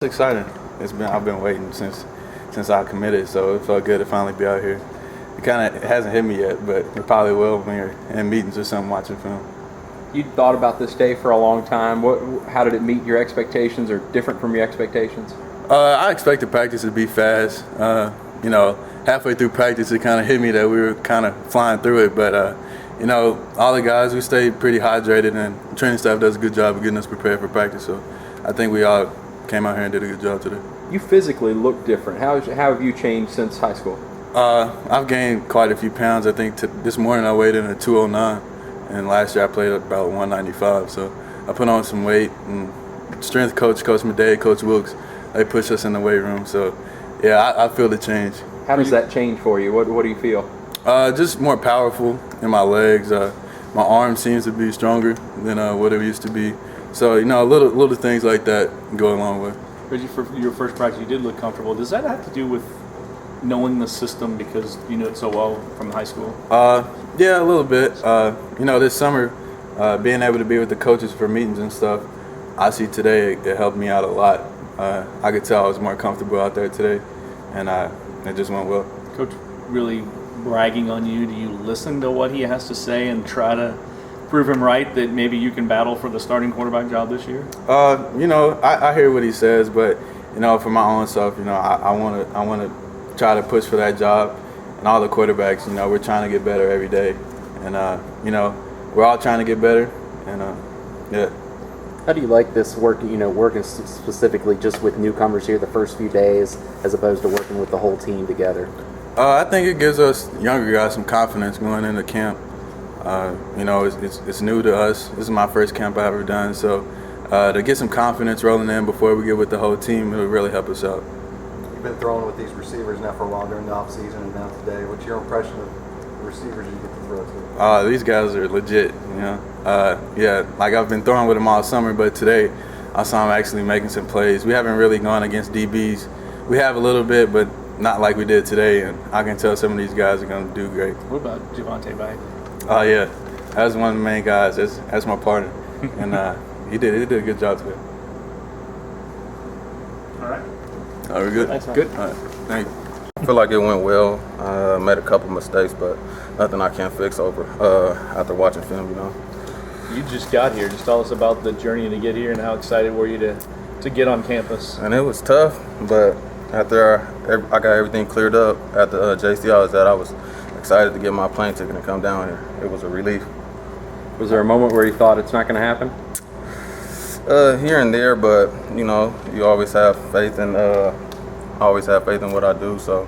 It's exciting. I've been waiting since I committed, so it felt good to finally be out here. It hasn't hit me yet, but it probably will when you're in meetings or something watching film. You thought about this day for a long time. How did it meet your expectations, or different from your expectations? I expected practice to be fast. Halfway through practice, it kind of hit me that we were kind of flying through it. But all the guys, we stayed pretty hydrated, and the training staff does a good job of getting us prepared for practice. So I think we all came out here and did a good job today. You physically look different. How have you changed since high school? I've gained quite a few pounds. I think this morning I weighed in at 209, and last year I played about 195. So I put on some weight, and strength coach, Coach Madej, Coach Wilkes, they push us in the weight room. So yeah, I feel the change. How does that change for you? What do you feel? Just more powerful in my legs. My arm seems to be stronger than what it used to be. So little things like that go a long way. Reggie, for your first practice, you did look comfortable. Does that have to do with knowing the system because you know it so well from high school? Yeah, a little bit. This summer, being able to be with the coaches for meetings and stuff, I see today it helped me out a lot. I could tell I was more comfortable out there today, and it just went well. Coach really bragging on you? Do you listen to what he has to say and try to prove him right that maybe you can battle for the starting quarterback job this year? I hear what he says, but for my own self, I want to try to push for that job. And all the quarterbacks, we're trying to get better every day, and we're all trying to get better, and yeah. How do you like this working specifically just with newcomers here the first few days, as opposed to working with the whole team together? I think it gives us younger guys some confidence going into camp. It's new to us. This is my first camp I've ever done, so to get some confidence rolling in before we get with the whole team, it would really help us out. You've been throwing with these receivers now for a while during the offseason and now today. What's your impression of the receivers you get to throw to? These guys are legit, like I've been throwing with them all summer, but today I saw them actually making some plays. We haven't really gone against DBs. We have a little bit, but not like we did today, and I can tell some of these guys are going to do great. What about Javonte Bagley? Oh, yeah. That was one of the main guys. That's my partner. And he did a good job today. All right. All right, good? Thanks, man. Good. All right. Thank you. I feel like it went well. Made a couple mistakes, but nothing I can't fix after watching film, You just got here. Just tell us about the journey to get here and how excited were you to get on campus? And it was tough, but after I got everything cleared up at the JC I was excited to get my plane ticket and come down here. It was a relief. Was there a moment where you thought it's not going to happen? Here and there, but you always have faith in what I do. So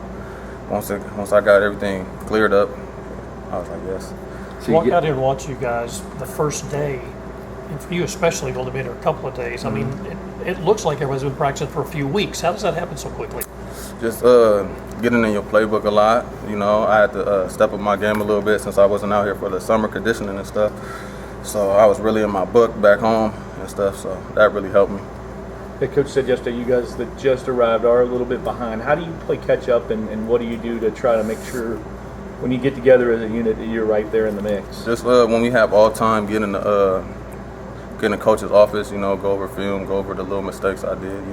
once I got everything cleared up, I was like, yes. So Walked out here and watched you guys the first day, and for you especially, you've only been here a couple of days. I mean, it looks like everyone's been practicing for a few weeks. How does that happen so quickly? Just getting in your playbook a lot. I had to step up my game a little bit since I wasn't out here for the summer conditioning and stuff. So I was really in my book back home and stuff, so that really helped me. The coach said yesterday you guys that just arrived are a little bit behind. How do you play catch up, and what do you do to try to make sure when you get together as a unit that you're right there in the mix? Just when we have all time, get in the coach's office, go over film, go over the little mistakes I did,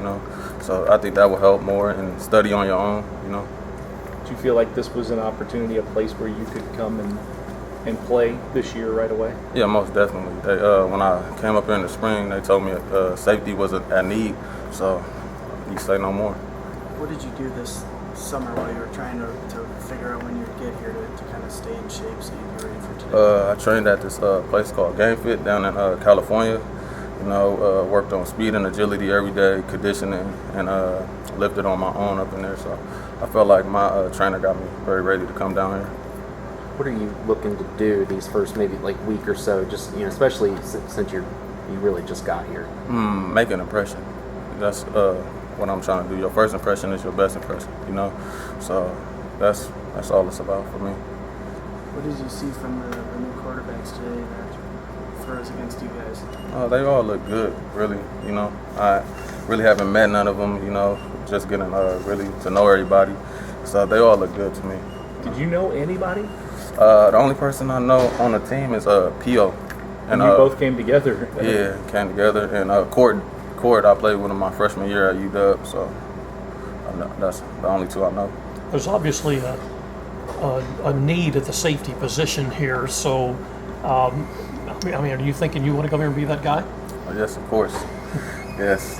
So I think that will help more, and study on your own, Do you feel like this was an opportunity, a place where you could come and play this year right away? Yeah, most definitely. They, when I came up here in the spring, they told me safety wasn't a need, so you say no more. What did you do this summer while you were trying to figure out when you'd get here to kind of stay in shape so you'd be ready for today? I trained at this place called Game Fit down in California. Worked on speed and agility every day, conditioning, and lifted on my own up in there. So I felt like my trainer got me very ready to come down here. What are you looking to do these first maybe week or so, just especially since you really just got here? Make an impression. That's what I'm trying to do. Your first impression is your best impression, So that's all it's about for me. What did you see from the new quarterbacks today that throws against you guys? They all look good, really. I really haven't met none of them, just getting really to know everybody. So they all look good to me. Did you know anybody? The only person I know on the team is Pio. And you both came together. Yeah, came together. And Court court. I played with him my freshman year at UW, so that's the only two I know. There's obviously a need at the safety position here. So, I mean, are you thinking you want to come here and be that guy? Oh, yes, of course. Yes.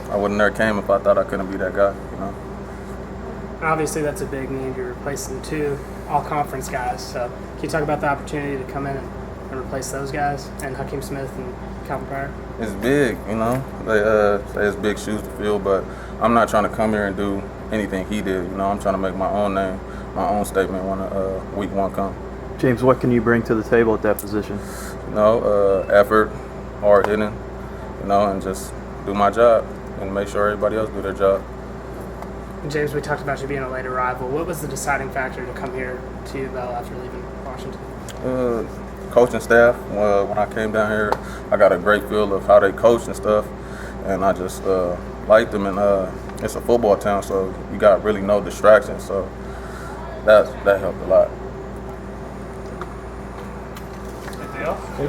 I wouldn't have came if I thought I couldn't be that guy, you know. Obviously, that's a big need. You're replacing two all-conference guys. So, can you talk about the opportunity to come in and replace those guys and Hakeem Smith and Calvin Pryor? It's big, you know. They it's big shoes to fill, but I'm not trying to come here and do anything he did. You know, I'm trying to make my own name, my own statement when week one comes. James, what can you bring to the table at that position? You know, effort, hard hitting, you know, and just do my job and make sure everybody else do their job. And James, we talked about you being a late arrival. What was the deciding factor to come here to Bell after leaving Washington? Coaching staff. When I came down here, I got a great feel of how they coach and stuff, and I just liked them. And it's a football town, so you got really no distractions. So that helped a lot. Anything else?